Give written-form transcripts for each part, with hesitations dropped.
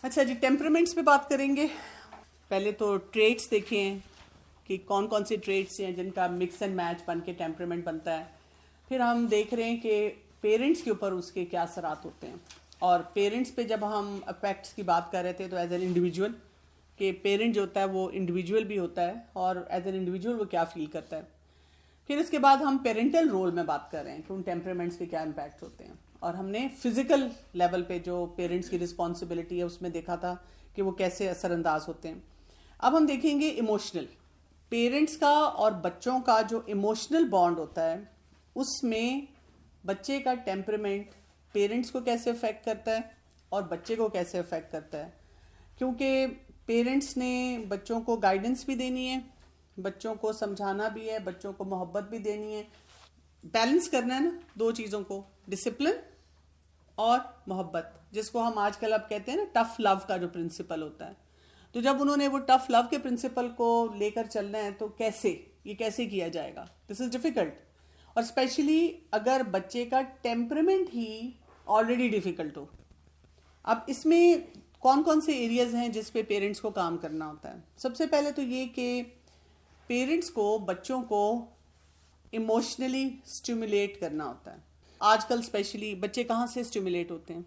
اچھا جی، ٹیمپرامنٹس پہ بات کریں گے. پہلے تو ٹریٹس دیکھیں کہ کون کون سے ٹریٹس ہیں جن کا مکس اینڈ میچ بن کے ٹیمپرامنٹ بنتا ہے. پھر ہم دیکھ رہے ہیں کہ پیرنٹس کے اوپر اس کے کیا اثرات ہوتے ہیں. اور پیرنٹس پہ جب ہم افیکٹس کی بات کر رہے تھے تو ایز این انڈیویجول کہ پیرنٹ جو ہوتا ہے وہ انڈیویجول بھی ہوتا ہے اور ایز این انڈیویجول وہ کیا فیل کرتا ہے. پھر اس کے بعد ہم پیرنٹل رول میں بات کر رہے ہیں کہ ان ٹیمپرامنٹس کے کیا امپیکٹ ہوتے ہیں. اور ہم نے فزیکل لیول پہ جو پیرنٹس کی رسپانسبلٹی ہے اس میں دیکھا تھا کہ وہ کیسے اثر انداز ہوتے ہیں. اب ہم دیکھیں گے ایموشنل. پیرنٹس کا اور بچوں کا جو ایموشنل بانڈ ہوتا ہے اس میں بچے کا ٹیمپرامنٹ پیرنٹس کو کیسے افیکٹ کرتا ہے اور بچے کو کیسے افیکٹ کرتا ہے. کیونکہ پیرنٹس نے بچوں کو گائیڈنس بھی دینی ہے, بچوں کو سمجھانا بھی ہے, بچوں کو محبت بھی دینی ہے. بیلنس کرنا ہے نا دو چیزوں کو, ڈسپلن اور محبت, جس کو ہم آج کل اب کہتے ہیں نا ٹف لو کا جو پرنسپل ہوتا ہے. تو جب انہوں نے وہ ٹف لو کے پرنسپل کو لے کر چلنا ہے تو یہ کیسے کیا جائے گا؟ دس از ڈیفیکلٹ. اور اسپیشلی اگر بچے کا ٹیمپرامنٹ ہی آلریڈی ڈیفیکلٹ ہو. اب اس میں کون کون سے ایریاز ہیں جس پہ پیرنٹس کو کام کرنا ہوتا ہے؟ سب سے پہلے تو یہ کہ پیرنٹس کو بچوں کو ایموشنلی اسٹیمولیٹ کرنا ہوتا ہے. آج کل اسپیشلی بچے کہاں سے اسٹیمولیٹ ہوتے ہیں؟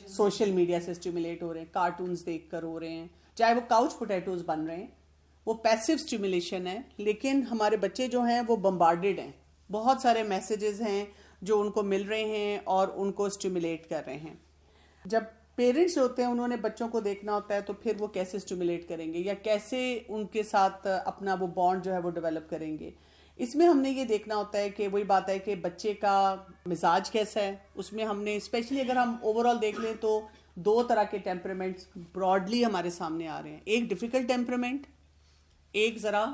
سوشل میڈیا سے اسٹیمولیٹ ہو رہے ہیں, کارٹونز دیکھ کر ہو رہے ہیں, چاہے وہ کاؤچ پوٹیٹوز بن رہے ہیں, وہ پیسو اسٹیمولیشن ہے. لیکن ہمارے بچے جو ہیں وہ بمبارڈیڈ ہیں, بہت سارے میسیجز ہیں جو ان کو مل رہے ہیں اور ان کو اسٹیمولیٹ کر رہے ہیں. جب پیرنٹس ہوتے ہیں انہوں نے بچوں کو دیکھنا ہوتا ہے تو پھر وہ کیسے اسٹیمولیٹ کریں گے یا کیسے ان کے ساتھ اپنا وہ بانڈ جو ہے وہ ڈیولپ کریں گے. اس میں ہم نے یہ دیکھنا ہوتا ہے کہ وہی بات ہے کہ بچے کا مزاج کیسا ہے. اس میں ہم نے اسپیشلی اگر ہم اوور آل دیکھ لیں تو دو طرح کے ٹیمپرامنٹس براڈلی ہمارے سامنے آ رہے ہیں. ایک ڈیفیکلٹ ٹیمپرامنٹ, ایک ذرا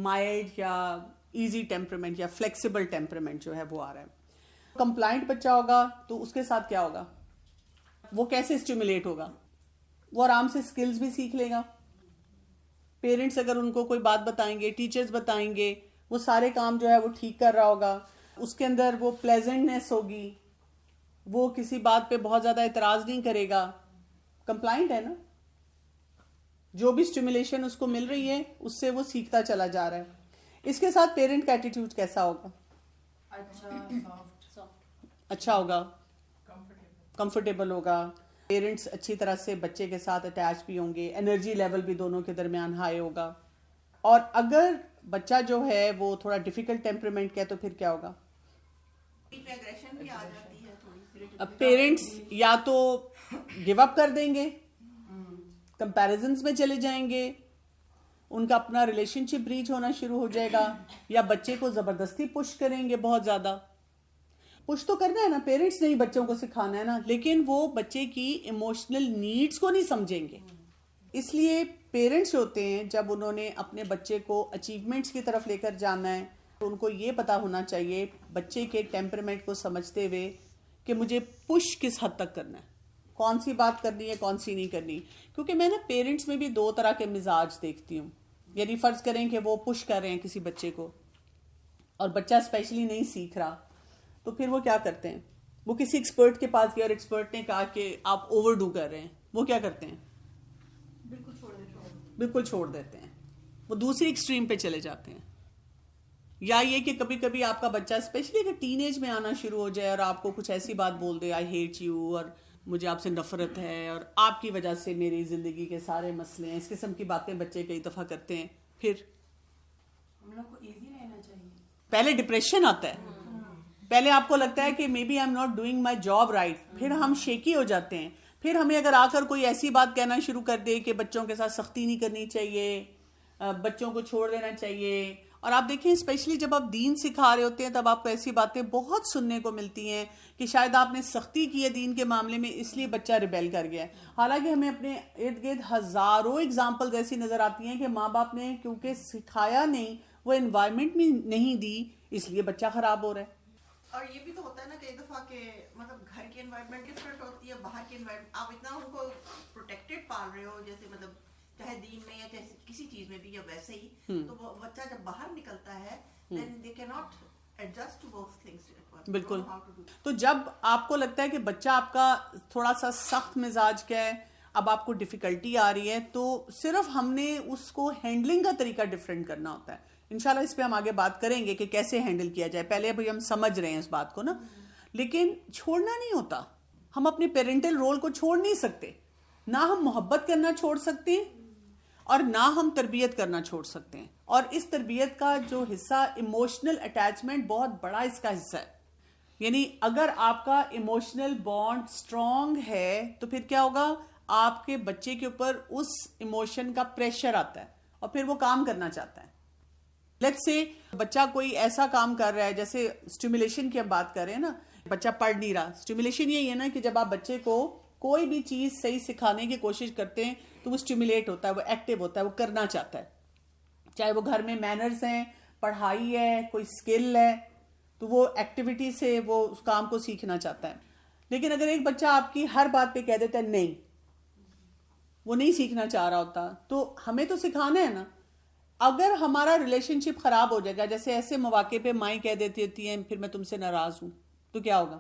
مائلڈ یا ایزی ٹیمپرامنٹ یا فلیکسیبل ٹیمپرامنٹ جو ہے وہ آ رہا ہے. کمپلائنٹ بچہ ہوگا تو اس کے ساتھ کیا ہوگا, وہ کیسے اسٹیمولیٹ ہوگا, وہ آرام سے اسکلز بھی سیکھ لے گا. پیرنٹس اگر ان کو کوئی بات بتائیں گے, ٹیچرز بتائیں گے, وہ سارے کام جو ہے وہ ٹھیک کر رہا ہوگا. اس کے اندر وہ پلیزنٹنیس ہوگی, وہ کسی بات پہ بہت زیادہ اعتراض نہیں کرے گا. کمپلائنٹ ہے نا, جو بھی اسٹیمولیشن اس کو مل رہی ہے اس سے وہ سیکھتا چلا جا رہا ہے. اس کے ساتھ پیرنٹ کا ایٹیٹیوڈ کیسا ہوگا؟ اچھا ہوگا, کمفرٹیبل ہوگا. پیرنٹس اچھی طرح سے بچے کے ساتھ اٹیچ بھی ہوں گے, انرجی لیول بھی دونوں کے درمیان ہائی ہوگا. اور اگر بچہ جو ہے وہ تھوڑا ڈیفیکلٹ ٹیمپرامنٹ کا ہے تو پھر کیا ہوگا؟ اب پیرنٹس یا تو گیو اپ کر دیں گے, کمپیریزنز میں چلے جائیں گے, ان کا اپنا ریلیشن شپ بریچ ہونا شروع ہو جائے گا, یا بچے کو زبردستی پش کریں گے بہت زیادہ. پش تو کرنا ہے نا, پیرنٹس نے ہی بچوں کو سکھانا ہے نا, لیکن وہ بچے کی ایموشنل نیڈز کو نہیں سمجھیں گے. اس لیے پیرنٹس ہوتے ہیں جب انہوں نے اپنے بچے کو اچیومنٹس کی طرف لے کر جانا ہے تو ان کو یہ پتا ہونا چاہیے بچے کے ٹیمپرامنٹ کو سمجھتے ہوئے کہ مجھے پش کس حد تک کرنا ہے, کون سی بات کرنی ہے کون سی نہیں کرنی. کیونکہ میں نا پیرنٹس میں بھی دو طرح کے مزاج دیکھتی ہوں. یعنی فرض کریں کہ وہ پش کر رہے ہیں کسی بچے کو اور بچہ اسپیشلی نہیں سیکھ رہا, تو پھر وہ کیا کرتے ہیں, وہ کسی ایکسپرٹ کے پاس گیا اور ایکسپرٹ نے کہا کہ آپ اوور ڈو کر رہے ہیں, وہ کیا کرتے ہیں, بالکل چھوڑ دیتے ہیں, وہ دوسری ایکسٹریم پہ چلے جاتے ہیں. یا یہ کہ کبھی کبھی آپ کا بچہ اسپیشلی اگر ٹین ایج میں آنا شروع ہو جائے اور آپ کو کچھ ایسی بات بول دے, آئی ہیٹ یو, اور مجھے آپ سے نفرت ہے اور آپ کی وجہ سے میری زندگی کے سارے مسئلے ہیں, اس قسم کی باتیں بچے کئی دفعہ کرتے ہیں. پھر ہم لوگ کو ایزی رہنا چاہیے. پہلے ڈپریشن آتا ہے, پہلے آپ کو لگتا ہے کہ maybe I am not doing my job right, پھر ہم شیکی ہو جاتے ہیں. پھر ہمیں اگر آ کر کوئی ایسی بات کہنا شروع کر دے کہ بچوں کے ساتھ سختی نہیں کرنی چاہیے, بچوں کو چھوڑ دینا چاہیے. اور آپ دیکھیں اسپیشلی جب آپ دین سکھا رہے ہوتے ہیں تب آپ کو ایسی باتیں بہت سننے کو ملتی ہیں کہ شاید آپ نے سختی کی ہے دین کے معاملے میں اس لیے بچہ ریبیل کر گیا ہے. حالانکہ ہمیں اپنے ارد گرد ہزاروں اگزامپلز ایسی نظر آتی ہیں کہ ماں باپ نے کیونکہ سکھایا نہیں, وہ انوائرمنٹ بھی نہیں دی, اس لیے بچہ خراب ہو رہا ہے. اور یہ بھی تو ہوتا ہے نا کئی دفعہ کہ مطلب گھر کی انوائرمنٹ ڈفرینٹ ہوتی ہے, باہر کی انوائرمنٹ, آپ اتنا ان کو پروٹیکٹڈ پال رہے ہو جیسے مطلب چاہے دین میں یا چاہے کسی چیز میں بھی یا ویسے ہی, تو وہ بچہ جب باہر نکلتا ہے then they cannot adjust to both things at once. بالکل. Don't know how to do that. تو جب آپ کو لگتا ہے کہ بچہ آپ کا تھوڑا سا سخت مزاج کا ہے, اب آپ کو ڈیفیکلٹی آ رہی ہے, تو صرف ہم نے اس کو ہینڈلنگ کا طریقہ ڈفرینٹ کرنا ہوتا ہے. انشاءاللہ اس پہ ہم آگے بات کریں گے کہ کیسے ہینڈل کیا جائے. پہلے ابھی ہم سمجھ رہے ہیں اس بات کو نا, لیکن چھوڑنا نہیں ہوتا. ہم اپنے پیرنٹل رول کو چھوڑ نہیں سکتے. نہ ہم محبت کرنا چھوڑ سکتے ہیں اور نہ ہم تربیت کرنا چھوڑ سکتے ہیں. اور اس تربیت کا جو حصہ ایموشنل اٹیچمنٹ بہت بڑا اس کا حصہ ہے. یعنی اگر آپ کا ایموشنل بانڈ اسٹرانگ ہے تو پھر کیا ہوگا, آپ کے بچے کے اوپر اس ایموشن کا پریشر آتا ہے اور پھر وہ کام کرنا چاہتا ہے. لیٹس سے بچہ کوئی ایسا کام کر رہا ہے, جیسے اسٹیمولیشن کی ہم بات کر رہے ہیں نا, بچہ پڑھ نہیں رہا. اسٹیمولیشن یہی ہے نا کہ جب آپ بچے کو کوئی بھی چیز صحیح سکھانے کی کوشش کرتے ہیں تو وہ اسٹیمولیٹ ہوتا ہے, وہ ایکٹیو ہوتا ہے, وہ کرنا چاہتا ہے. چاہے وہ گھر میں مینرز ہیں, پڑھائی ہے, کوئی اسکل ہے, تو وہ ایکٹیویٹی سے وہ اس کام کو سیکھنا چاہتا ہے. لیکن اگر ایک بچہ آپ کی ہر بات پہ کہہ دیتا ہے نہیں, وہ نہیں سیکھنا چاہ رہا ہوتا, تو ہمیں تو سکھانا ہے نا. اگر ہمارا ریلیشن شپ خراب ہو جائے گا, جیسے ایسے مواقع پہ مائیں کہہ دیتی ہوتی ہیں پھر میں تم سے ناراض ہوں, تو کیا ہوگا؟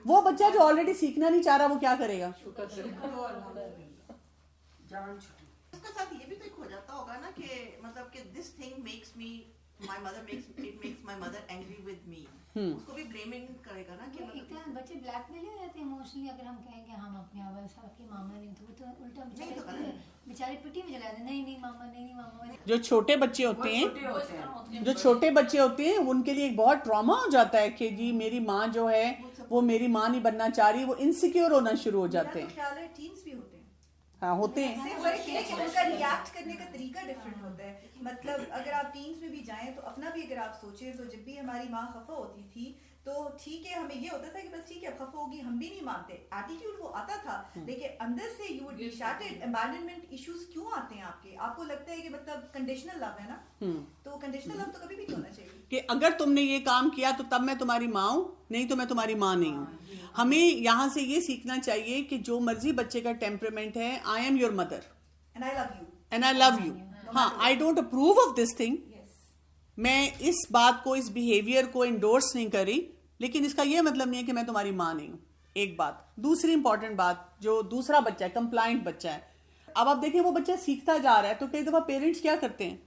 وہ بچہ جو آلریڈی سیکھنا نہیں چاہ رہا وہ کیا کرے گا؟ اس کے ساتھ یہ بھی تو ایک ہو جاتا ہوگا نا کہ مطلب کہ this thing makes me my mother makes my mother angry with me. اس کو بھی بلیمنگ کرے گا نا کہ ایک طرح بچے بلیک میل ہو جاتے ہیں ایموشنلی. اگر ہم کہیں کہ ہم اپنے آبا صاحب کی ماما نہیں, تو وہ تو الٹا بیچارے پٹی میں جلا دیں, نہیں ماما, نہیں ماما. جو چھوٹے بچے ہوتے ہیں ان کے لیے ایک بہت ٹراما ہو جاتا ہے کہ جی میری ماں جو ہے وہ میری ماں نہیں بننا چاہ رہی, وہ انسیکیور ہونا شروع ہو جاتے ہیں. خیال ہے ٹینز بھی ہوتے ہیں. ہاں ہوتے ہیں. صرف فرق یہ ہے کہ ان کا ریئیکٹ کرنے کا طریقہ ڈفرینٹ ہوتا ہے. مطلب اگر آپ ٹینز میں بھی جائیں تو اپنا بھی اگر آپ سوچیں تو جب بھی ہماری ماں خفا ہوتی تھی تو ٹھیک ہے, ہمیں یہ ہوتا تھا کہ بس ٹھیک ہے اب خفا ہوگی, ہم بھی نہیں مانتے, ایٹیٹیوڈ وہ آتا تھا, لیکن اندر سے you would be shattered. Abandonment issues کیوں آتے ہیں آپ کو لگتا ہے کہ مطلب کنڈیشنل لو ہے نا, تو کنڈیشنل لو تو کبھی بھی نہیں ہونا چاہیے کہ اگر تم نے یہ کام کیا تو تب میں تمہاری ماں ہوں, نہیں تو میں تمہاری ماں نہیں ہوں. ہمیں یہاں سے یہ سیکھنا چاہیے کہ جو مرضی بچے کا ٹیمپرمنٹ ہے, I am your mother and I love you. ہاں, I don't approve of this thing. میں اس بات کو, اس بیہیویئر کو انڈورس نہیں کری, لیکن اس کا یہ مطلب نہیں ہے کہ میں تمہاری ماں نہیں ہوں. ایک بات. دوسری امپورٹنٹ بات, جو دوسرا بچہ ہے, کمپلائنٹ بچہ ہے, اب آپ دیکھیں وہ بچہ سیکھتا جا رہا ہے تو کئی دفعہ پیرنٹس کیا کرتے ہیں,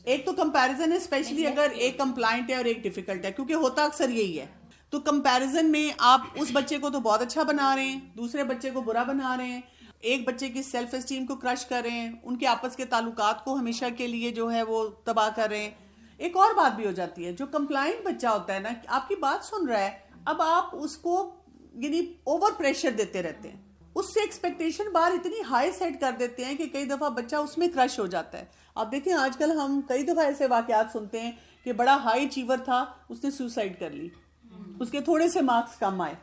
ایک تو کمپیریزن ہے, اسپیشلی اگر ایک کمپلائنٹ ہے اور ایک ڈیفیکلٹ ہے, کیونکہ ہوتا اکثر یہی ہے. تو کمپیریزن میں آپ اس بچے کو تو بہت اچھا بنا رہے ہیں, دوسرے بچے کو برا بنا رہے ہیں, ایک بچے کی سیلف اسٹیم کو کرش کر رہے ہیں, ان کے آپس کے تعلقات کو ہمیشہ کے لیے جو ہے وہ تباہ کر رہے ہیں. ایک اور بات بھی ہو جاتی ہے, جو کمپلائنٹ بچہ ہوتا ہے نا, آپ کی بات سن رہا ہے, اب آپ اس کو یعنی اوور پریشر دیتے رہتے ہیں, اس سے ایکسپیکٹیشن بار اتنی ہائی سیٹ کر دیتے ہیں کہ کئی دفعہ بچہ اس میں کرش ہو جاتا ہے. آپ دیکھیں آج کل ہم کئی دفعہ ایسے واقعات سنتے ہیں کہ بڑا ہائی اچیور تھا, اس نے سوسائڈ کر لی, اس کے تھوڑے سے مارکس کم آئے.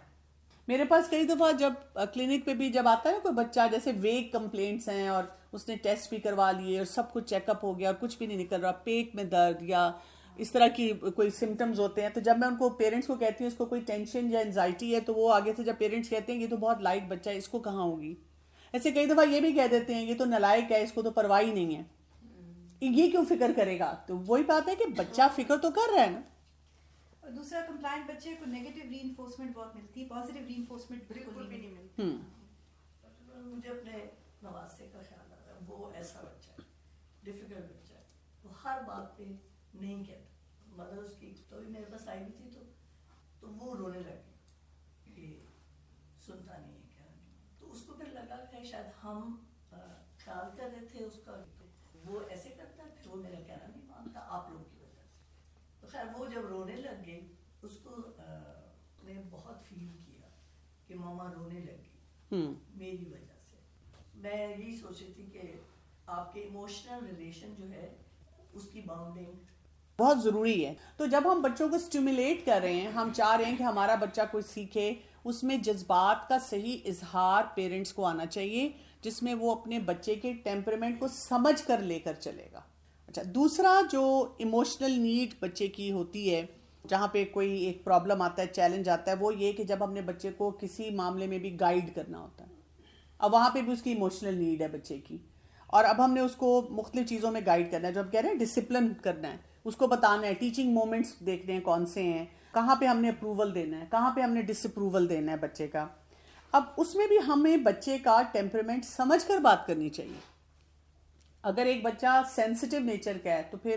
میرے پاس کئی دفعہ جب کلینک پہ بھی جب آتا ہے کوئی بچہ, جیسے ویگ کمپلینٹس ہیں اور اس نے ٹیسٹ بھی کروا لیے اور سب کچھ چیک اپ ہو گیا اور کچھ بھی نہیں نکل رہا, پیٹ میں درد یا اس طرح کی کوئی سمٹمز ہوتے ہیں, تو جب میں ان کو پیرنٹس کو کہتی ہوں اس کو کوئی ٹینشن یا انزائٹی ہے, تو وہ آگے سے جب پیرنٹس کہتے ہیں یہ تو بہت لائٹ بچہ ہے, اس کو کہاں ہوگی. ایسے کئی دفعہ یہ بھی کہہ دیتے ہیں یہ تو نالائق ہے, اس کو تو پرواہ ہی نہیں ہے, یہ کیوں فکر کرے گا. تو وہی بات ہے کہ بچہ فکر تو کر رہا ہے نا. اور دوسرا کمپلائنٹ بچے کو نیگیٹو ری انفورسمنٹ بہت ملتی ہے, پازیٹیو ری انفورسمنٹ بالکل بھی نہیں ملتی. مجھے اپنے نواسے کا خیال آ رہا ہے, وہ ایسا بچہ ہے, ڈیفیکلٹ بچہ ہے, وہ ہر بات پہ نہیں کہتا. مدر اس کی تو میرے پاس آئی ہوئی تھی تو وہ رونے لگی کہ سنتا نہیں ہے کیا, تو اس کو پھر لگا کہ شاید ہم خیال کر رہے تھے اس کا, وہ ایسے کرتا ہے, پھر وہ میرا کہنا نہیں مانتا آپ لوگوں کی وجہ سے. تو خیر وہ جب رونے لگ گئی, اس کو نے بہت فیل کیا کہ ماما رونے لگی میری وجہ سے. میں یہی سوچ رہی تھی کہ آپ کے ایموشنل ریلیشن جو ہے اس کی باؤنڈنگ بہت ضروری ہے. تو جب ہم بچوں کو اسٹیمولیٹ کر رہے ہیں, ہم چاہ رہے ہیں کہ ہمارا بچہ کچھ سیکھے, اس میں جذبات کا صحیح اظہار پیرنٹس کو آنا چاہیے, جس میں وہ اپنے بچے کے ٹیمپرمنٹ کو سمجھ کر لے کر چلے گا. اچھا, دوسرا جو ایموشنل نیڈ بچے کی ہوتی ہے, جہاں پہ کوئی ایک پرابلم آتا ہے, چیلنج آتا ہے, وہ یہ کہ جب ہم نے بچے کو کسی معاملے میں بھی گائیڈ کرنا ہوتا ہے, اب وہاں پہ بھی اس کی ایموشنل نیڈ ہے بچے کی, اور اب ہم نے اس کو مختلف چیزوں میں گائیڈ کرنا ہے, جو ہم کہہ رہے ہیں ڈسپلن کرنا ہے, اس کو بتانا ہے, ٹیچنگ مومنٹس دیکھنے ہیں کون سے ہیں, کہاں پہ ہم نے اپروول دینا ہے, کہاں پہ ہم نے ڈس اپروول دینا ہے بچے کا. اب اس میں بھی ہمیں بچے کا ٹیمپرمنٹ سمجھ کر بات کرنی چاہیے. اگر ایک بچہ سینسٹیو نیچر کا ہے تو پھر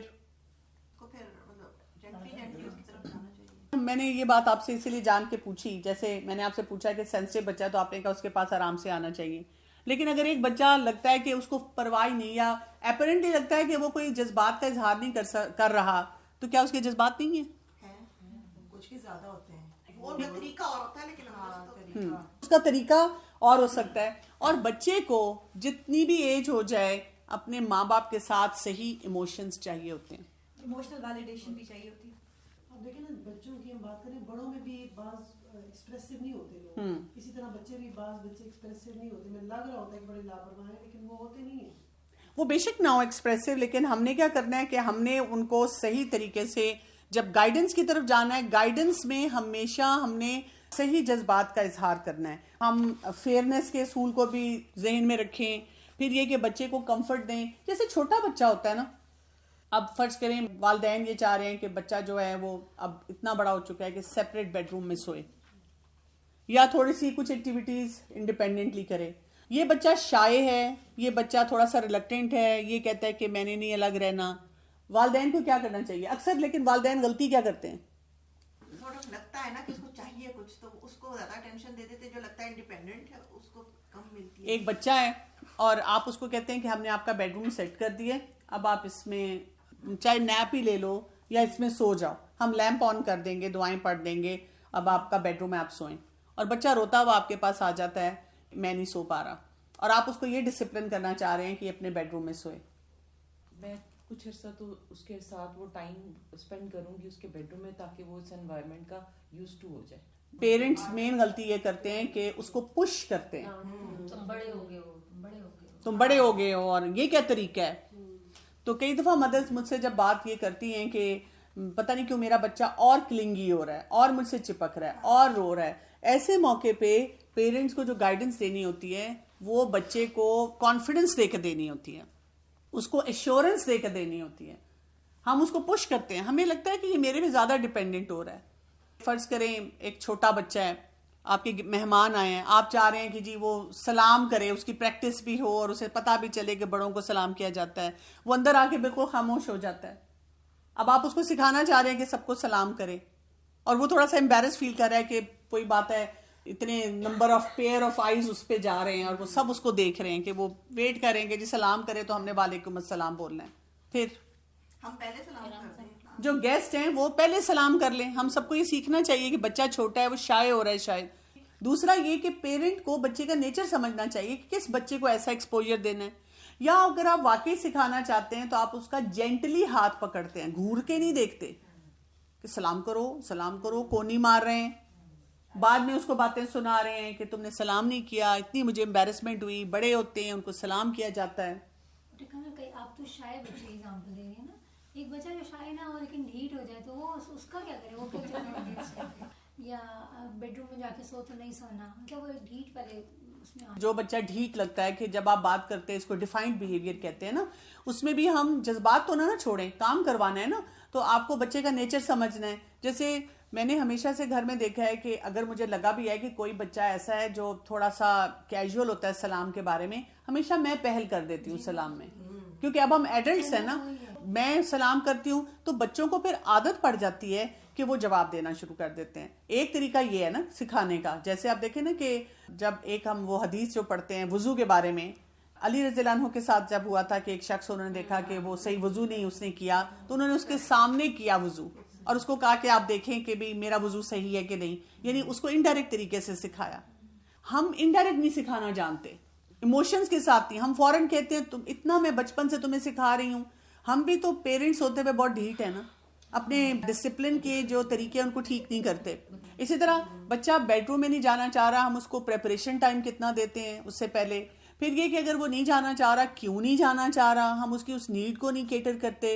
جنٹلی اس کی طرف جانا چاہیے. میں نے یہ بات آپ سے اسی لیے جان کے پوچھی, جیسے میں نے آپ سے پوچھا کہ سینسٹیو بچہ ہے تو آپ نے کہا اس کے پاس آرام سے آنا چاہیے. لیکن اگر ایک بچہ لگتا ہے کہ اس کو پرواہ نہیں, یا اپیرنٹلی لگتا ہے کہ وہ کوئی جذبات کا اظہار نہیں کر رہا, تو کیا اس کے جذبات نہیں ہیں؟ کچھ کے زیادہ ہوتے ہیں. وہ بھی طریقہ اور ہوتا ہے لیکن اس کا طریقہ اور ہو سکتا ہے. اور بچے کو جتنی بھی ایج ہو جائے اپنے ماں باپ کے ساتھ صحیح ایموشنز چاہیے ہوتے ہیں, ایموشنل ویلیڈیشن بھی چاہیے ہوتی ہے. اب دیکھیں نا, بچوں کی ہم بات کریں, بڑوں میں بھی بعض ایکسپریسو نہیں ہوتے لوگ, اسی طرح بچے بھی بعض بچے ایکسپریسو نہیں ہوتے. میں لگ رہا ہوتا ہے کہ بڑے لاپرواہ ہیں, لیکن وہ ہوتے نہیں ہیں. وہ بے شک نہ ہو ایکسپریسو, لیکن ہم نے کیا کرنا ہے کہ ہم نے ان کو صحیح طریقے سے, جب گائیڈنس کی طرف جانا ہے, گائیڈنس میں ہمیشہ ہم نے صحیح جذبات کا اظہار کرنا ہے. ہم فیئرنیس کے اصول کو بھی ذہن میں رکھیں. پھر یہ کہ بچے کو کمفرٹ دیں. جیسے چھوٹا بچہ ہوتا ہے نا, اب فرض کریں والدین یہ چاہ رہے ہیں کہ بچہ جو ہے وہ اب اتنا بڑا ہو چکا ہے کہ سیپریٹ بیڈ روم میں سوئے, یا تھوڑی سی کچھ ایکٹیویٹیز انڈیپینڈنٹلی کرے. یہ بچہ شائع ہے, یہ بچہ تھوڑا سا ریلکٹنٹ ہے, یہ کہتا ہے کہ میں نے نہیں الگ رہنا. والدین کو کیا کرنا چاہیے اکثر, لیکن والدین غلطی کیا کرتے ہیں, لگتا ہے نا کہ اس کو چاہیے کچھ, تو اس کو زیادہ ٹینشن دے دیتے. جو لگتا ہے انڈیپینڈنٹ ہے اس کو کم ملتی ہے. ایک بچہ ہے اور آپ اس کو کہتے ہیں کہ ہم نے آپ کا بیڈ روم سیٹ کر دیا, اب آپ اس میں چاہے نیپ ہی لے لو یا اس میں سو جاؤ, ہم لیمپ آن کر دیں گے, دعائیں پڑھ دیں گے, اب آپ کا بیڈ روم میں آپ سوئیں. اور بچہ روتا ہوا آپ کے پاس آ جاتا ہے, میں نہیں سو پا رہا, اور آپ اس کو یہ ڈسپلن کرنا چاہ رہے ہیں کہ اپنے بیڈ روم میں سوئے. میں کچھ عرصہ تو اس کے ساتھ وہ ٹائم اسپینڈ کروں گی اس کے بیڈ روم میں, تاکہ وہ اس انوائرمنٹ کا یوز ٹو ہو جائے. پیرنٹس مین غلطی یہ کرتے ہیں کہ اس کو پش کرتے ہیں, تم بڑے ہو گئے ہو, تم بڑے ہو گئے ہو, اور یہ کیا طریقہ ہے. تو کئی دفعہ مدرس مجھ سے جب بات یہ کرتی ہیں کہ پتہ نہیں کیوں میرا بچہ اور کلنگی ہو رہا ہے, اور مجھ سے چپک رہا ہے, اور رو رہا ہے, ایسے موقع پہ پیرنٹس کو جو گائیڈنس دینی ہوتی ہے وہ بچے کو کانفیڈنس دے کے دینی ہوتی ہے, اس کو ایشورنس دے کے دینی ہوتی ہے. ہم اس کو پش کرتے ہیں, ہمیں لگتا ہے کہ یہ میرے پہ زیادہ ڈیپینڈنٹ ہو رہا ہے. فرض کریں ایک چھوٹا بچہ ہے, آپ کے مہمان آئے ہیں, آپ چاہ رہے ہیں کہ جی وہ سلام کرے, اس کی پریکٹس بھی ہو اور اسے پتہ بھی چلے کہ بڑوں کو سلام کیا جاتا ہے. وہ اندر آ کے بالکل خاموش ہو جاتا ہے. اب آپ اس کو سکھانا چاہ رہے ہیں کہ سب کو سلام کرے, اور وہ تھوڑا سا امبیرس فیل کر رہا ہے کہ کوئی بات ہے, اتنے number of pair of eyes اس پہ جا رہے ہیں اور وہ سب اس کو دیکھ رہے ہیں کہ وہ ویٹ کریں گے جی سلام کرے تو ہم نے وعلیکم السلام بولنا ہے. پھر ہم پہلے سلام کرتے ہیں. جو گیسٹ ہیں وہ پہلے سلام کر لیں. ہم سب کو یہ سیکھنا چاہیے کہ بچہ چھوٹا ہے, وہ شائع ہو رہا ہے شاید. دوسرا یہ کہ پیرنٹ کو بچے کا نیچر سمجھنا چاہیے کہ کس بچے کو ایسا ایکسپوجر دینا ہے. یا اگر آپ واقعی سکھانا چاہتے ہیں تو آپ اس کا جینٹلی ہاتھ پکڑتے ہیں, گھور کے نہیں دیکھتے کہ سلام کرو, کون نہیں مار رہے ہیں. بعد میں اس کو باتیں سنا رہے ہیں کہ تم نے سلام نہیں کیا, اتنی مجھے امبیرسمنٹ ہوئی. بڑے ہوتے ہیں ان کو سلام کیا جاتا ہے. آپ تو شاید بچے کی ایگزامپل دے رہے ہیں نا, ایک بچہ جو شائع نہ ہو لیکن ڈھیٹ ہو جائے تو وہ اس کا کیا کرے, وہ کیا یا بیڈ روم میں جا کے سو تو نہیں سونا, مطلب وہ ڈھیٹ پہلے اس میں. جو بچہ ڈھیٹ لگتا ہے کہ جب آپ بات کرتے ہیں, اس کو ڈیفائنڈ بیہیویئر کہتے ہیں نا, اس میں بھی ہم جذبات تو نہ چھوڑیں, کام کروانا ہے نا, تو آپ کو بچے کا نیچر سمجھنا ہے. جیسے میں نے ہمیشہ سے گھر میں دیکھا ہے کہ اگر مجھے لگا بھی ہے کہ کوئی بچہ ایسا ہے جو تھوڑا سا کیجول ہوتا ہے سلام کے بارے میں, ہمیشہ میں پہل کر دیتی ہوں سلام میں, کیونکہ اب ہم ایڈلٹس ہیں نا. میں سلام کرتی ہوں تو بچوں کو پھر عادت پڑ جاتی ہے کہ وہ جواب دینا شروع کر دیتے ہیں. ایک طریقہ یہ ہے نا سکھانے کا, جیسے آپ دیکھیں نا کہ جب ایک ہم وہ حدیث جو پڑھتے ہیں وضو کے بارے میں, علی رضی اللہ عنہ کے ساتھ جب ہوا تھا کہ ایک شخص انہوں نے دیکھا کہ وہ صحیح وضو نہیں اس نے کیا, تو انہوں نے اس کے سامنے کیا وضو, اور اس کو کہا کہ آپ دیکھیں کہ بھی میرا وضو صحیح ہے کہ نہیں. یعنی اس کو انڈائریکٹ طریقے سے سکھایا. ہم انڈائریکٹ نہیں سکھانا جانتے, ایموشنز کے ساتھ نہیں. ہم فوراً کہتے ہیں تم اتنا, میں بچپن سے تمہیں سکھا رہی ہوں. ہم بھی تو پیرنٹس ہوتے ہوئے بہت ڈھیٹ ہے نا, اپنے ڈسپلن کے جو طریقے ان کو ٹھیک نہیں کرتے. اسی طرح بچہ بیڈ روم میں نہیں جانا چاہ رہا, ہم اس کو پریپریشن ٹائم کتنا دیتے ہیں اس سے پہلے. پھر یہ کہ اگر وہ نہیں جانا چاہ رہا, کیوں نہیں جانا چاہ رہا, ہم اس کی اس نیڈ کو نہیں کیٹر کرتے.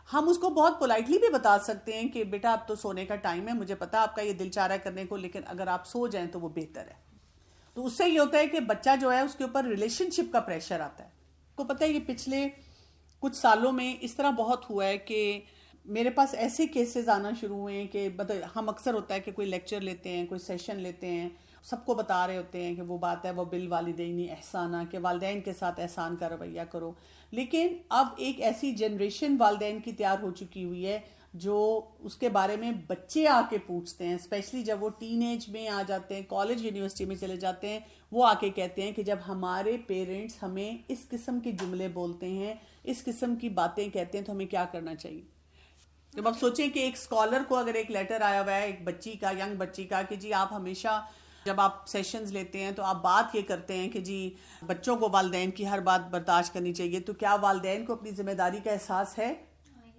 ہم اس کو بہت پولائٹلی بھی بتا سکتے ہیں کہ بیٹا اب تو سونے کا ٹائم ہے, مجھے پتا آپ کا یہ دل چاہ رہا ہے کرنے کو, لیکن اگر آپ سو جائیں تو وہ بہتر ہے. تو اس سے یہ ہوتا ہے کہ بچہ جو ہے اس کے اوپر ریلیشن شپ کا پریشر آتا ہے. کو پتہ ہے یہ پچھلے کچھ سالوں میں اس طرح بہت ہوا ہے کہ میرے پاس ایسے کیسز آنا شروع ہوئے ہیں کہ ہم اکثر ہوتا ہے کہ کوئی لیکچر لیتے ہیں, کوئی سیشن لیتے ہیں, سب کو بتا رہے ہوتے ہیں کہ وہ بات ہے وہ بالوالدین احسانہ, کہ والدین کے ساتھ احسان کا رویہ کرو. لیکن اب ایک ایسی جنریشن والدین کی تیار ہو چکی ہوئی ہے جو اس کے بارے میں بچے آ کے پوچھتے ہیں, اسپیشلی جب وہ ٹین ایج میں آ جاتے ہیں, کالج یونیورسٹی میں چلے جاتے ہیں, وہ آ کے کہتے ہیں کہ جب ہمارے پیرنٹس ہمیں اس قسم کے جملے بولتے ہیں, اس قسم کی باتیں کہتے ہیں تو ہمیں کیا کرنا چاہیے. جب آپ سوچیں کہ ایک اسکالر کو اگر ایک لیٹر آیا ہوا ہے ایک بچی کا, ینگ بچی کا, کہ جی آپ ہمیشہ جب آپ سیشنز لیتے ہیں تو آپ بات یہ کرتے ہیں کہ جی بچوں کو والدین کی ہر بات برداشت کرنی چاہیے, تو کیا والدین کو اپنی ذمہ داری کا احساس ہے؟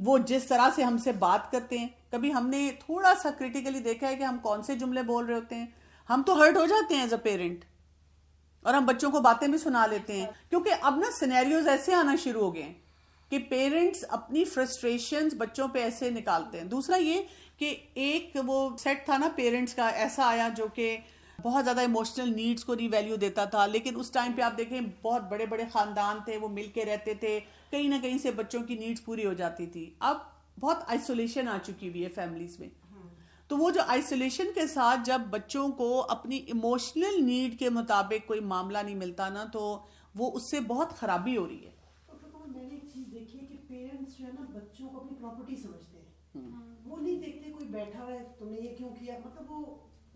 وہ جس طرح سے ہم سے بات کرتے ہیں, کبھی ہم نے تھوڑا سا کریٹیکلی دیکھا ہے کہ ہم کون سے جملے بول رہے ہوتے ہیں؟ ہم تو ہرٹ ہو جاتے ہیں ایز اے پیرنٹ, اور ہم بچوں کو باتیں بھی سنا لیتے ہیں, کیونکہ اب نا سینیریوز ایسے آنا شروع ہو گئے ہیں کہ پیرنٹس اپنی فرسٹریشنز بچوں پہ ایسے نکالتے ہیں. دوسرا یہ کہ ایک وہ سیٹ تھا نا پیرنٹس کا, ایسا آیا جو کہ بہت زیادہ ایموشنل نیڈز کو ری ویلیو دیتا تھا, لیکن اس ٹائم پہ آپ دیکھیں بہت بڑے بڑے خاندان تھے, وہ مل کے رہتے تھے, کہیں نہ کہیں سے بچوں کی نیڈز پوری ہو جاتی تھی. اب بہت آئسولیشن آ چکی ہوئی ہے فیملیز میں, تو وہ جو آئسولیشن کے ساتھ جب بچوں کو اپنی ایموشنل نیڈ کے مطابق کوئی معاملہ نہیں ملتا نا, تو وہ اس سے بہت خرابی ہو رہی ہے. میں نے ایک چیز دیکھی ہے کہ پیرنٹس جو ہے نا بچوں کو اپنی پراپرٹی سمجھتے ہیں, وہ نہیں دیکھتے کوئی بیٹھا ہوا ہے تم نے یہ کیوں کیا, مطلب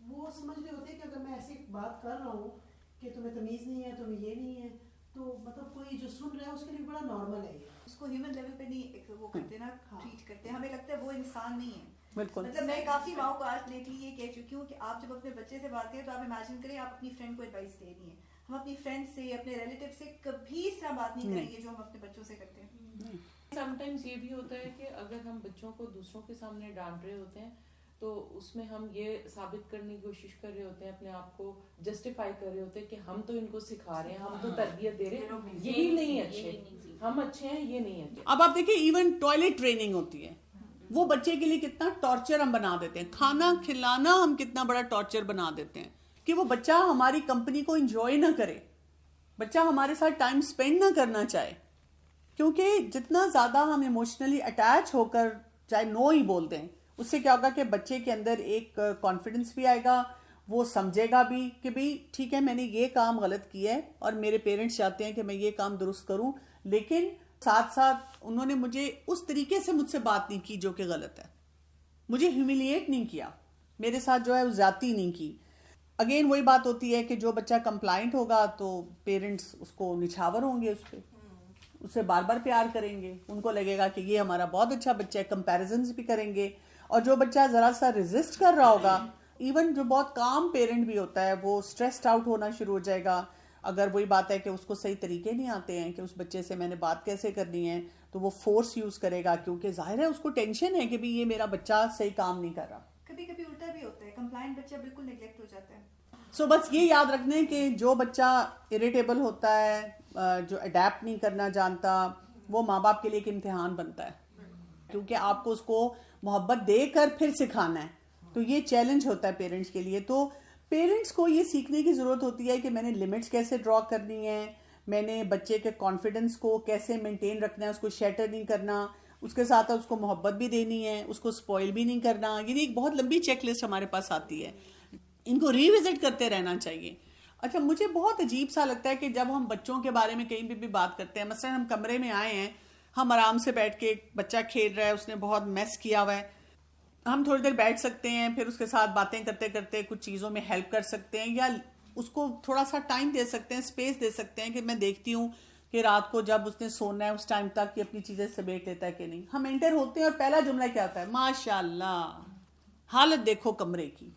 وہ سمجھ رہے ہوتے ہیں کہ اگر میں ایسی بات کر رہا ہوں کہ تمہیں تمیز نہیں ہے, تمہیں یہ نہیں ہے, تو مطلب کوئی جو سن رہا ہے اس کے لیے بڑا نارمل ہے. اس کو ہیومن لیول پہ نہیں وہ کرتے نا, ٹریٹ کرتے ہیں, ہمیں لگتا ہے وہ انسان نہیں ہے. بالکل, مطلب میں کافی ماؤں کو آج لیٹلی یہ کہہ چکی ہوں کہ آپ جب اپنے بچے سے بات کریں تو آپ امیجن کریں آپ اپنی فرینڈ کو ایڈوائس دے رہی ہیں. ہم اپنی فرینڈ سے, اپنے ریلیٹیو سے کبھی اس طرح بات نہیں کریں گے جو ہم اپنے بچوں سے کرتے ہیں. سم ٹائمز یہ بھی ہوتا ہے کہ اگر ہم بچوں کو دوسروں کے سامنے ڈانٹ رہے ہوتے ہیں تو اس میں ہم یہ ثابت کرنے کی کوشش کر رہے ہوتے ہیں, اپنے آپ کو جسٹیفائی کر رہے ہوتے ہیں کہ ہم تو ان کو سکھا رہے ہیں, ہم تو تربیت دے رہے ہیں, یہی نہیں اچھے, ہم اچھے ہیں, یہ نہیں اچھے. اب آپ دیکھیں ایون ٹوائلٹ ٹریننگ ہوتی ہے, وہ بچے کے لیے کتنا ٹارچر ہم بنا دیتے ہیں. کھانا کھلانا ہم کتنا بڑا ٹارچر بنا دیتے ہیں کہ وہ بچہ ہماری کمپنی کو انجوائے نہ کرے, بچہ ہمارے ساتھ ٹائم سپینڈ نہ کرنا چاہے, کیونکہ جتنا زیادہ ہم ایموشنلی اٹیچ ہو کر چاہے نو ہی بول دیں, اس سے کیا ہوگا کہ بچے کے اندر ایک کانفیڈنس بھی آئے گا, وہ سمجھے گا بھی کہ بھئی ٹھیک ہے میں نے یہ کام غلط کیا ہے اور میرے پیرنٹس چاہتے ہیں کہ میں یہ کام درست کروں, لیکن ساتھ ساتھ انہوں نے مجھے اس طریقے سے مجھ سے بات نہیں کی جو کہ غلط ہے, مجھے ہیوملیٹ نہیں کیا, میرے ساتھ جو ہے وہ زیادتی نہیں کی. اگین وہی بات ہوتی ہے کہ جو بچہ کمپلائنٹ ہوگا تو پیرنٹس اس کو نچھاور ہوں گے, اس پہ اسے بار بار پیار کریں گے, ان کو لگے گا کہ یہ ہمارا بہت اچھا بچہ ہے, کمپیریزنز بھی کریں گے. اور جو بچہ ذرا سا ریزسٹ کر رہا ہوگا, ایون جو بہت کام پیرنٹ بھی ہوتا ہے, وہ اسٹریسڈ آؤٹ ہونا شروع ہو جائے گا. اگر وہی بات ہے کہ اس کو صحیح طریقے نہیں آتے ہیں کہ اس بچے سے میں نے بات کیسے کرنی ہے, تو وہ فورس یوز کرے گا, کیونکہ ظاہر ہے اس کو ٹینشن ہے کہ بھی یہ میرا بچہ صحیح کام نہیں کر رہا. کبھی کبھی الٹا بھی ہوتا ہے, کمپلائنٹ بچہ بالکل نیگلیکٹ ہو جاتا ہے. سو بس یہ یاد رکھنے کہ جو بچہ اریٹیبل ہوتا ہے, جو اڈیپٹ نہیں کرنا جانتا, وہ ماں باپ کے لیے ایک امتحان بنتا ہے, کیونکہ آپ کو اس کو محبت دے کر پھر سکھانا ہے. تو یہ چیلنج ہوتا ہے پیرنٹس کے لیے. تو پیرنٹس کو یہ سیکھنے کی ضرورت ہوتی ہے کہ میں نے لمٹس کیسے ڈرا کرنی ہے, میں نے بچے کے کانفیڈنس کو کیسے مینٹین رکھنا ہے, اس کو شیٹر نہیں کرنا, اس کے ساتھ اس کو محبت بھی دینی ہے, اس کو سپوائل بھی نہیں کرنا. یعنی ایک بہت لمبی چیک لسٹ ہمارے پاس آتی ہے, ان کو ری وزٹ کرتے رہنا چاہیے. اچھا, مجھے بہت عجیب سا لگتا ہے کہ جب ہم بچوں کے بارے میں کہیں بھی بات کرتے ہیں, مثلا ہم کمرے میں آئے ہیں, ہم آرام سے بیٹھ کے, بچہ کھیل رہا ہے, اس نے بہت میس کیا ہوا ہے, ہم تھوڑی دیر بیٹھ سکتے ہیں, پھر اس کے ساتھ باتیں کرتے کرتے کچھ چیزوں میں ہیلپ کر سکتے ہیں, یا اس کو تھوڑا سا ٹائم دے سکتے ہیں, اسپیس دے سکتے ہیں کہ میں دیکھتی ہوں کہ رات کو جب اس نے سونا ہے اس ٹائم تک یہ اپنی چیزیں سمیٹ لیتا ہے کہ نہیں. ہم انٹر ہوتے ہیں اور پہلا جملہ کیا ہوتا ہے, ماشاء اللہ حالت دیکھو کمرے کی.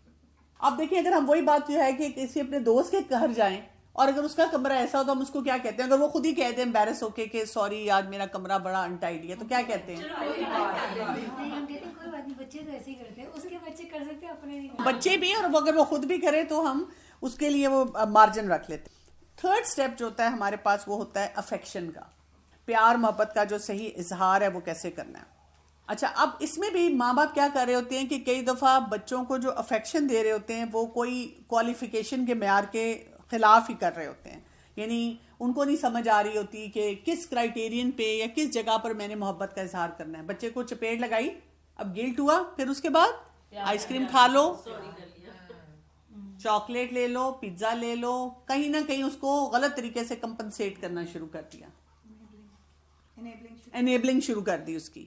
اب دیکھیں, اگر ہم وہی بات جو ہے کہ کسی اپنے دوست کے گھر جائیں اور اگر اس کا کمرہ ایسا ہو تو ہم اس کو کیا کہتے ہیں, اگر وہ خود ہی کہتے ہیں امبیرس ہو کے کہ سوری آج میرا کمرہ بڑا انٹائڈی ہے, تو کیا کہتے ہیں؟ بچے تو ایسے ہی کرتے ہیں, اس کے بچے کر سکتے ہیں, اپنے بچے بھی, اور اگر وہ خود بھی کرے تو ہم اس کے لیے وہ مارجن رکھ لیتے. تھرڈ سٹیپ جو ہوتا ہے ہمارے پاس وہ ہوتا ہے افیکشن کا, پیار محبت کا جو صحیح اظہار ہے وہ کیسے کرنا ہے. اچھا, اب اس میں بھی ماں باپ کیا کر رہے ہوتے ہیں کہ کئی دفعہ بچوں کو جو افیکشن دے رہے ہوتے ہیں وہ کوئی کوالیفیکیشن کے معیار کے خلاف ہی کر رہے ہوتے ہیں. یعنی ان کو نہیں سمجھ آ رہی ہوتی کہ کس کرائیٹیرین پہ یا کس جگہ پر میں نے محبت کا اظہار کرنا ہے. بچے کو چپیٹ لگائی اب گلٹ ہوا, پھر اس کے بعد آئس کریم کھا لو, چاکلیٹ لے لو, پیزا لے لو, کہیں نہ کہیں اس کو غلط طریقے سے کمپنسیٹ کرنا شروع کر دیا, انیبلنگ شروع کر دی اس کی.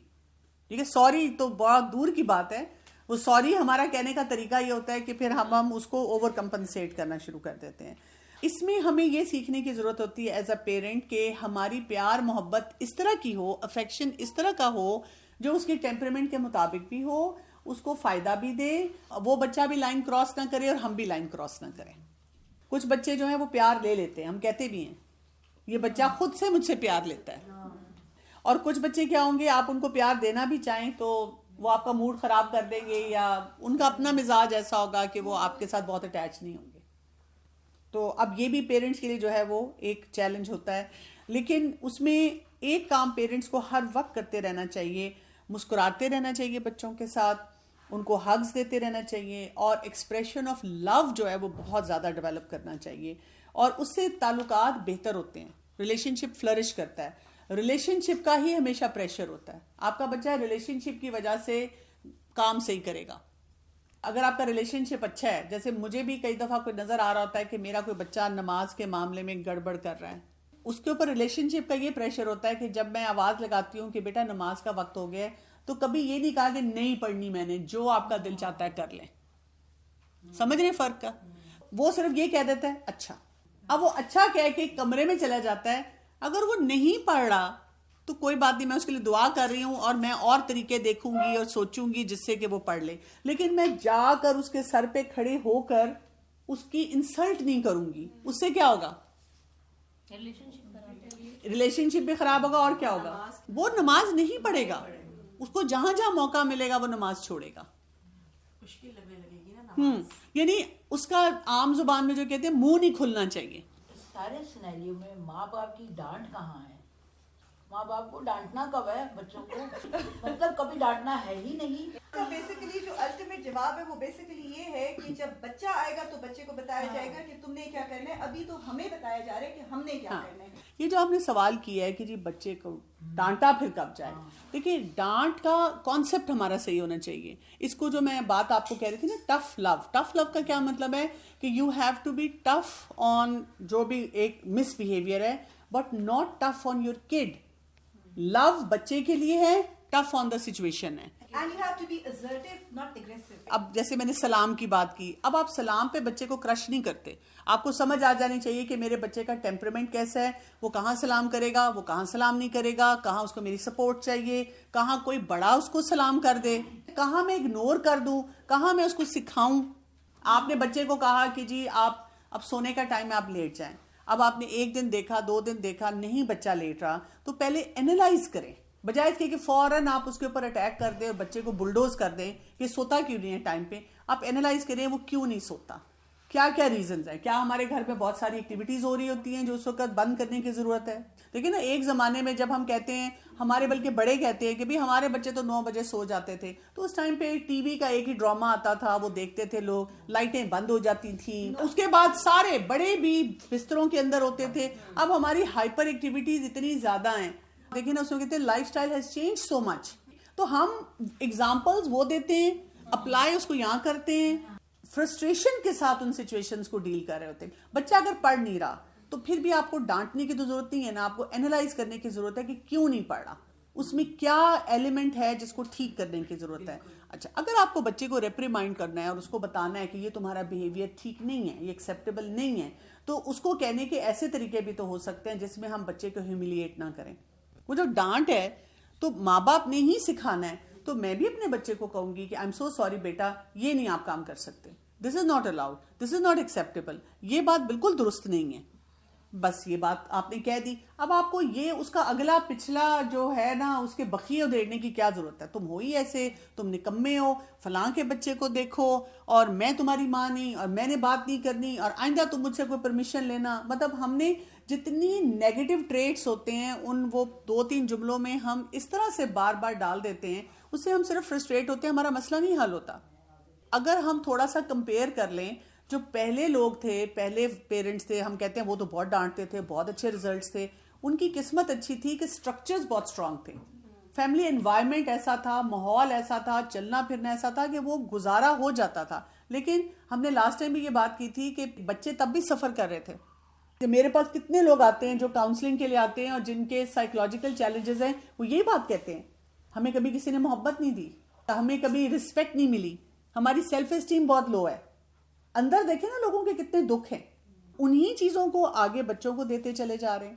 ٹھیک ہے, سوری تو بہت دور کی بات ہے, وہ سوری ہمارا کہنے کا طریقہ یہ ہوتا ہے کہ پھر ہم اس کو اوور کمپنسیٹ کرنا شروع کر دیتے ہیں. اس میں ہمیں یہ سیکھنے کی ضرورت ہوتی ہے ایز اے پیرنٹ کہ ہماری پیار محبت اس طرح کی ہو, افیکشن اس طرح کا ہو جو اس کے ٹیمپرمنٹ کے مطابق بھی ہو, اس کو فائدہ بھی دے, وہ بچہ بھی لائن کراس نہ کرے اور ہم بھی لائن کراس نہ کریں. کچھ بچے جو ہیں وہ پیار لے لیتے ہیں, ہم کہتے بھی ہیں یہ بچہ خود سے مجھ سے پیار لیتا ہے, اور کچھ بچے کیا ہوں گے آپ ان کو پیار دینا بھی چاہیں تو وہ آپ کا موڈ خراب کر دیں گے, یا ان کا اپنا مزاج ایسا ہوگا کہ وہ آپ کے ساتھ بہت اٹیچ نہیں ہوں گے. تو اب یہ بھی پیرنٹس کے لیے جو ہے وہ ایک چیلنج ہوتا ہے, لیکن اس میں ایک کام پیرنٹس کو ہر وقت کرتے رہنا چاہیے, مسکراتے رہنا چاہیے بچوں کے ساتھ, ان کو ہگز دیتے رہنا چاہیے, اور ایکسپریشن آف لو جو ہے وہ بہت زیادہ ڈیولپ کرنا چاہیے, اور اس سے تعلقات بہتر ہوتے ہیں, ریلیشن شپ فلرش کرتا ہے. ریلیشن شپ کا ہی ہمیشہ پریشر ہوتا ہے, آپ کا بچہ ریلیشن شپ کی وجہ سے کام صحیح کرے گا. اگر آپ کا ریلیشن شپ اچھا ہے, جیسے مجھے بھی کئی دفعہ کوئی نظر آ رہا ہوتا ہے کہ میرا کوئی بچہ نماز کے معاملے میں گڑبڑ کر رہا ہے, اس کے اوپر ریلیشن شپ کا یہ پریشر ہوتا ہے کہ جب میں آواز لگاتی ہوں کہ بیٹا نماز کا وقت ہو گیا ہے, تو کبھی یہ نہیں کہا کہ نہیں پڑھنی میں نے, جو آپ کا دل چاہتا ہے کر لیں. سمجھ رہے فرق کا؟ وہ صرف یہ کہہ دیتا ہے اچھا. اب وہ اچھا کہہ کے کمرے میں چلا جاتا ہے, اگر وہ نہیں پڑھ رہا تو کوئی بات نہیں, میں اس کے لیے دعا کر رہی ہوں اور میں اور طریقے دیکھوں گی اور سوچوں گی جس سے کہ وہ پڑھ لے, لیکن میں جا کر اس کے سر پہ کھڑے ہو کر اس کی انسلٹ نہیں کروں گی. اس سے کیا ہوگا؟ ریلیشن شپ بھی خراب ہوگا, اور کیا ہوگا؟ وہ نماز نہیں پڑھے گا, اس کو جہاں جہاں موقع ملے گا وہ نماز چھوڑے گا. مشکل لگنے لگے گی نا نماز. یعنی اس کا عام زبان میں جو کہتے ہیں منہ نہیں کھلنا چاہیے. سارے سینیریو میں ماں باپ کی ڈانٹ کہاں ہے؟ ماں باپ کو ڈانٹنا کب ہے بچوں کو؟ مطلب کبھی ڈانٹنا ہے ہی نہیں. تو بیسیکلی جو الٹیمیٹ جواب ہے وہ بیسیکلی یہ ہے کہ جب بچہ آئے گا تو بچے کو بتایا جائے گا کہ تم نے کیا کرنا ہے, ابھی تو ہمیں بتایا جا رہا ہے کہ ہم نے کیا کرنا ہے. یہ جو آپ نے سوال کیا ہے کہ جی بچے کو ڈانٹا پھر کب جائے, دیکھیے ڈانٹ کا کانسیپٹ ہمارا صحیح ہونا چاہیے. اس کو جو میں بات آپ کو کہہ رہی تھی نا ٹف لو, ٹف لو کا کیا مطلب ہے کہ you have to be tough on جو بھی ایک مس بیہیویئر ہے, but not tough on your kid. Love بچے کے لیے ہے, ٹف آن دا سچویشن ہے. And you have to be assertive, not aggressive. اب جیسے میں نے سلام کی بات کی, اب آپ سلام پہ بچے کو کرش نہیں کرتے, آپ کو سمجھ آ جانی چاہیے کہ میرے بچے کا ٹیمپرمنٹ کیسا ہے, وہ کہاں سلام کرے گا, وہ کہاں سلام نہیں کرے گا, کہاں اس کو میری سپورٹ چاہیے, کہاں کوئی بڑا اس کو سلام کر دے, کہاں میں اگنور کر دوں, کہاں میں اس کو سکھاؤں. آپ نے بچے کو کہا کہ جی آپ اب سونے کا ٹائم ہے, آپ لیٹ جائیں. اب آپ نے ایک دن دیکھا, 2 دن دیکھا, نہیں بچہ لیٹ رہا, تو پہلے اینالائز کریں, بجائے اس کے کہ فوراً آپ اس کے اوپر اٹیک کر دیں اور بچے کو بلڈوز کر دیں کہ سوتا کیوں نہیں ہے ٹائم پہ. آپ اینالائز کریں وہ کیوں نہیں سوتا, کیا کیا ریزنز ہیں. کیا ہمارے گھر پہ بہت ساری ایکٹیویٹیز ہو رہی ہوتی ہیں جو اس وقت بند کرنے کی ضرورت ہے. دیکھیں نا, ایک زمانے میں جب ہم کہتے ہیں, ہمارے بلکہ بڑے کہتے ہیں کہ بھی ہمارے بچے تو 9 بجے سو جاتے تھے, تو اس ٹائم پہ ٹی وی کا ایک ہی ڈراما آتا تھا, وہ دیکھتے تھے لوگ, لائٹیں بند ہو جاتی تھیں, اس کے بعد سارے بڑے بھی بستروں کے اندر ہوتے تھے. اب ہماری ہائپر ایکٹیویٹیز اتنی زیادہ ہیں, دیکھیں نا, اس میں کہتے ہیں lifestyle has change so much. تو ہم ایگزامپلز وہ دیتے ہیں, اپلائی اس کو یہاں کرتے ہیں, فرسٹریشن کے ساتھ ان سچویشنز کو ڈیل کر رہے ہوتے ہیں. بچہ اگر پڑھ نہیں رہا تو پھر بھی آپ کو ڈانٹنے کی تو ضرورت نہیں ہے نا, آپ کو اینالائز کرنے کی ضرورت ہے کہ کیوں نہیں پڑھ رہا, اس میں کیا ایلیمنٹ ہے جس کو ٹھیک کرنے کی ضرورت ہے. اچھا, اگر آپ کو بچے کو ریپریمائنڈ کرنا ہے اور اس کو بتانا ہے کہ یہ تمہارا بیہیویئر ٹھیک نہیں ہے, یہ ایکسیپٹیبل نہیں ہے, تو اس کو کہنے کے ایسے طریقے بھی تو ہو سکتے ہیں جس میں ہم بچے کو ہیوملیٹ نہ کریں. وہ جو ڈانٹ ہے تو ماں باپ نے ہی سکھانا ہے, تو میں بھی اپنے بچے کو کہوں گی کہ آئی ایم سو سوری بیٹا, یہ نہیں آپ کام کر سکتے, this is not allowed, this is not acceptable, یہ بات بالکل درست نہیں ہے. بس یہ بات آپ نے کہہ دی. اب آپ کو یہ اس کا اگلا پچھلا جو ہے نا اس کے بقیے دینے کی کیا ضرورت ہے. تم ہو ہی ایسے, تم نکمے ہو, فلاں کے بچے کو دیکھو, اور میں تمہاری ماں نہیں, اور میں نے بات نہیں کرنی, اور آئندہ تم مجھ سے کوئی پرمیشن لینا. مطلب ہم نے جتنی نیگیٹو ٹریٹس ہوتے ہیں ان وہ 2-3 جملوں میں ہم اس طرح سے بار بار ڈال دیتے ہیں, اس سے ہم صرف فرسٹریٹ ہوتے ہیں, ہمارا مسئلہ نہیں حل ہوتا. اگر ہم تھوڑا سا کمپیئر کر لیں, جو پہلے لوگ تھے, پہلے پیرنٹس تھے, ہم کہتے ہیں وہ تو بہت ڈانٹتے تھے, بہت اچھے ریزلٹس تھے, ان کی قسمت اچھی تھی کہ سٹرکچرز بہت اسٹرانگ تھے, فیملی انوائرمنٹ ایسا تھا, ماحول ایسا تھا, چلنا پھرنا ایسا تھا کہ وہ گزارا ہو جاتا تھا. لیکن ہم نے لاسٹ ٹائم بھی یہ بات کی تھی کہ بچے تب بھی سفر کر رہے تھے. میرے پاس کتنے لوگ آتے ہیں جو کاؤنسلنگ کے لیے آتے ہیں اور جن کے سائیکولوجیکل چیلنجز ہیں, وہ یہی بات کہتے ہیں, ہمیں کبھی کسی نے محبت نہیں دی, ہمیں کبھی رسپیکٹ نہیں ملی, ہماری سیلف اسٹیم بہت لو ہے. اندر دیکھیں نا لوگوں کے کتنے دکھ ہیں, انہی چیزوں کو آگے بچوں کو دیتے چلے جا رہے ہیں.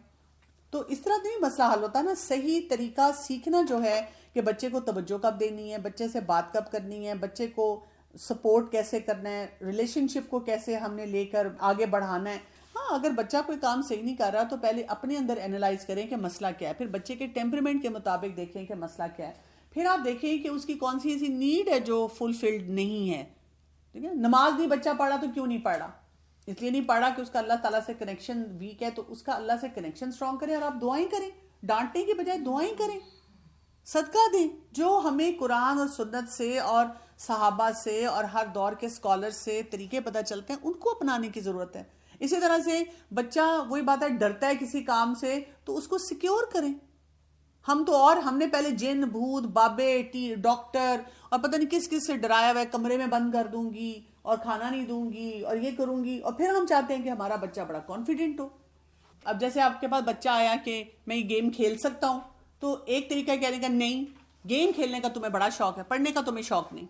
تو اس طرح نہیں مسئلہ حل ہوتا نا. صحیح طریقہ سیکھنا جو ہے کہ بچے کو توجہ کب دینی ہے, بچے سے بات کب کرنی ہے, بچے کو سپورٹ کیسے کرنا ہے, ریلیشن شپ کو کیسے ہم نے لے کر آگے بڑھانا ہے. ہاں, اگر بچہ کوئی کام صحیح نہیں کر رہا تو پہلے اپنے اندر اینالائز کریں کہ مسئلہ کیا ہے, پھر بچے کے ٹیمپرمنٹ کے مطابق دیکھیں کہ مسئلہ کیا ہے, پھر آپ دیکھیں کہ اس کی کون سی ایسی نیڈ ہے جو فلفلڈ نہیں ہے. ٹھیک ہے, نماز نہیں بچہ پڑھا تو کیوں نہیں پڑھا؟ اس لیے نہیں پڑھا کہ اس کا اللہ تعالیٰ سے کنیکشن ویک ہے, تو اس کا اللہ سے کنیکشن سٹرونگ کریں اور آپ دعائیں کریں, ڈانٹنے کی بجائے دعائیں کریں, صدقہ دیں. جو ہمیں قرآن اور سنت سے اور صحابہ سے اور ہر دور کے اسکالر سے طریقے پتہ چلتے ہیں, ان کو اپنانے کی ضرورت ہے. اسی طرح سے بچہ وہی بات ہے ڈرتا ہے کسی کام سے, تو اس کو سیکیور کریں. ہم نے پہلے جن, بھوت, بابے, ڈاکٹر اور پتہ نہیں کس کس سے ڈرایا ہوا ہے, کمرے میں بند کر دوں گی اور کھانا نہیں دوں گی اور یہ کروں گی, اور پھر ہم چاہتے ہیں کہ ہمارا بچہ بڑا کانفیڈنٹ ہو. اب جیسے آپ کے پاس بچہ آیا کہ میں یہ گیم کھیل سکتا ہوں, تو ایک طریقہ کہنے کا نہیں, گیم کھیلنے کا تمہیں بڑا شوق ہے, پڑھنے کا تمہیں شوق نہیں.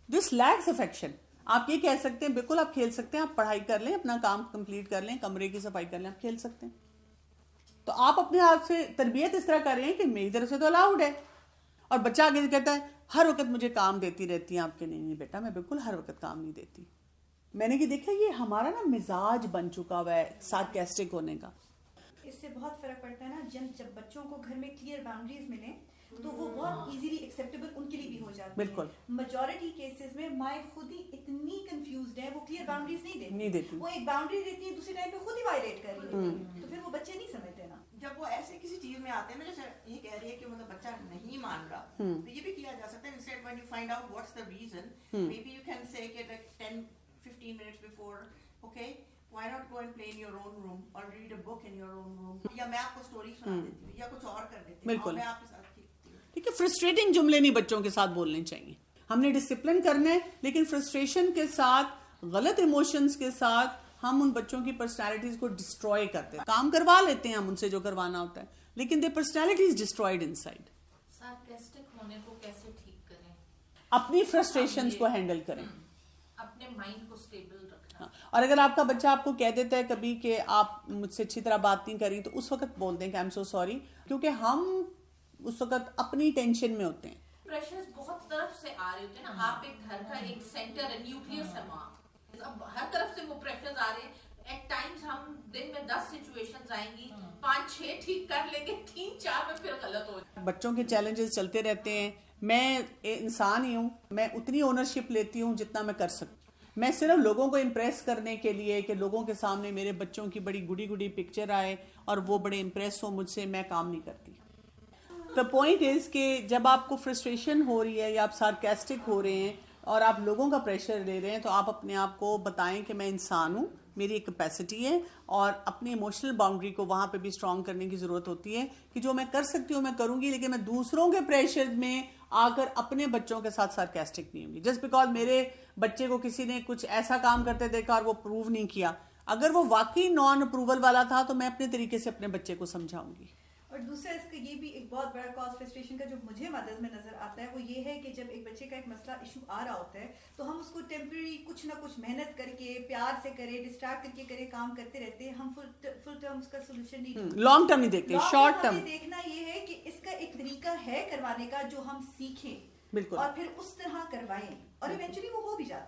دس لیکس افیکشن. آپ یہ کہہ سکتے ہیں بالکل آپ کھیل سکتے ہیں, آپ پڑھائی کر لیں, اپنا کام کمپلیٹ کر لیں, کمرے کی صفائی کر لیں, آپ کھیل سکتے ہیں. تو آپ اپنے آپ سے تربیت اس طرح کر رہے ہیں کہ میری طرف سے تو الاؤڈ ہے. اور بچہ آگے کہتا ہے ہر وقت مجھے کام دیتی رہتی ہیں آپ کے. نہیں بیٹا, میں بالکل ہر وقت کام نہیں دیتی. میں نے یہ دیکھا, یہ ہمارا نا مزاج بن چکا ہوا ہے سارکیسٹک ہونے کا. اس سے بہت فرق پڑتا ہے نا, جب بچوں کو گھر میں کلیئر باؤنڈریز ملیں تو وہ بہت ایزیلی ایکسیپٹیبل ان کے لیے بھی ہو جاتی ہے. بالکل. میجورٹی کیسز میں مائیں خود ہی اتنی کنفیوزڈ ہیں, وہ کلیئر باؤنڈریز نہیں دیتی. وہ ایک باؤنڈری دیتی ہے, دوسرے ٹائم پہ خود ہی وائلیٹ کر رہی ہے, تو پھر وہ بچے نہیں سمجھتے نا. جب وہ ایسے کسی چیز میں آتے ہیں, میں جیسے یہ کہہ رہی ہے کہ مطلب بچہ نہیں مان رہا, تو یہ بھی کیا جا سکتا ہے. Instead when you find out what's the reason, maybe you can say کہ like 10-15 minutes before, okay, why not go and play in your own room or read a book in your own room, یا میں آپ کو story سنا دیتی ہوں یا کچھ اور کر دیتی ہوں, بالکل. میں آپ کے ساتھ کھیلتی ہوں. ٹھیک ہے, فرسٹریٹنگ جملے نہیں بچوں کے ساتھ بولنے چاہیے. ہم نے ڈسپلن کرنا ہے, لیکن فرسٹریشن کے ساتھ, غلط ایموشنز کے ساتھ ہم ان بچوں کی پرسنالٹیز کو ڈسٹروائے کرتے ہیں. کام کروا لیتے ہیں ہم ان سے جو کروانا ہوتا ہے, لیکن the personality is destroyed inside. Sarcastic ہونے کو کیسے ٹھیک کریں؟ اپنی فرسٹریشنز کو ہینڈل کریں, اپنے مائنڈ کو اسٹیبل رکھنا. اور اگر آپ کا بچہ آپ کو کہہ دیتا ہے کبھی کہ آپ مجھ سے اچھی طرح بات نہیں کری, تو اس وقت بول دیں کہ آئی ایم سو سوری, کیونکہ ہم اس وقت اپنی ٹینشن میں ہوتے ہیں. پریشرز بہت طرف سے آ رہے ہوتے ہیں نا, آپ ایک گھر کا ایک سینٹر ہے, نیوکلیس ہے وہاں, اب ہر طرف سے وہ پریشرز آ رہے ہیں. ایٹ ٹائمز ہم دن میں 10 سچویشنز آئیں گی, 5-6 ٹھیک کر لیں گے, 3-4 میں پھر غلط ہو جائے. بچوں کے چیلنجز چلتے رہتے ہیں. میں انسان ہی ہوں, میں اتنی اونرشپ لیتی ہوں جتنا میں کر سکتی. میں صرف لوگوں کو امپریس کرنے کے لیے کہ لوگوں کے سامنے میرے بچوں کی بڑی گڈی گڈی پکچر آئے اور وہ بڑے امپریس ہوں مجھ سے, میں کام نہیں کرتی. The point is کہ جب آپ کو فرسٹریشن ہو رہی ہے یا آپ سارکیسٹک ہو رہے ہیں اور آپ لوگوں کا پریشر لے رہے ہیں, تو آپ اپنے آپ کو بتائیں کہ میں انسان ہوں, میری ایک کیپیسٹی ہے, اور اپنی ایموشنل باؤنڈری کو وہاں پہ بھی اسٹرانگ کرنے کی ضرورت ہوتی ہے کہ جو میں کر سکتی ہوں میں کروں گی, لیکن میں دوسروں کے پریشر میں آ کر اپنے بچوں کے ساتھ سارکیسٹک نہیں ہوں گی. جسٹ بیکاز میرے بچے کو کسی نے کچھ ایسا کام کرتے دیکھا اور وہ پروو نہیں کیا, اگر وہ واقعی نان اپروول والا تھا تو میں اپنے طریقے سے اپنے بچے کو سمجھاؤں گی. اور دوسرا اس کا یہ بھی ایک بہت بڑا کاز فرسٹریشن کا جو مجھے مدد میں نظر آتا ہے, وہ یہ ہے کہ جب ایک بچے کا ایک مسئلہ ایشو آ رہا ہوتا ہے, تو ہم اس کو ٹیمپرری کچھ نہ کچھ محنت کر کے, پیار سے کرے, ڈسٹریکٹ کر کے کرے, کام کرتے رہتے ہیں. ہم فل ٹرم اس کا سولوشن نہیں, لانگ ٹرم نہیں دیکھتے, شارٹ ٹرم دیکھنا یہ ہے کہ اس کا ایک طریقہ ہے کروانے کا جو ہم سیکھیں, بالکل, اور پھر اس طرح کروائیں, اور ایونچولی وہ ہو بھی جاتا ہے.